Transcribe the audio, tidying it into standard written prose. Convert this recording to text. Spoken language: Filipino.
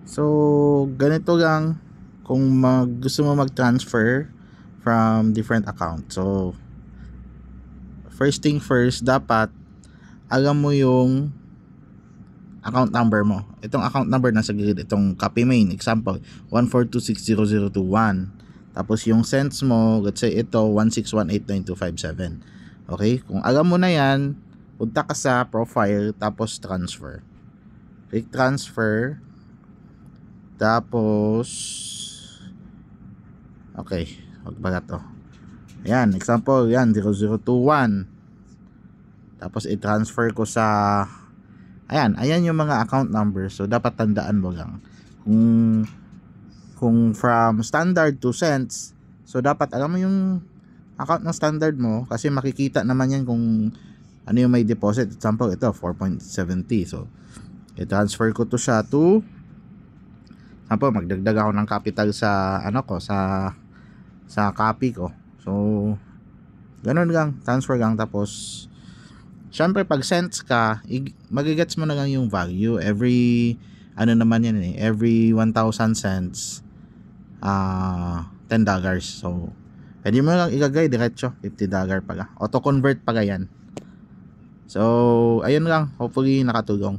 So ganito lang kung gusto mo mag-transfer from different account. So first thing first, dapat alam mo yung account number mo. Itong account number nasa gilid, itong copy main, example 142600021. Tapos yung cents mo, let's say ito 1618927. Okay, kung alam mo na yan, punta ka sa profile, tapos transfer. Click transfer, tapos okay, wag ba to? Ayan, example, yan 0021. Tapos i-transfer ko sa ayan yung mga account numbers. So dapat tandaan mo lang kung from standard to cents. So dapat alam mo yung account ng standard mo, kasi makikita naman yan kung ano yung may deposit. Example, ito 4.70. So i-transfer ko to siya to, example, magdagdag ako ng capital sa ano ko, sa copy ko. So ganun lang, transfer lang. Tapos syempre pag cents ka, magigets mo na lang yung value every ano naman yan every 1,000 cents $10. So pwede mo lang ilagay diretso $50 pala, auto convert pala yan. So ayun lang, hopefully nakatulong.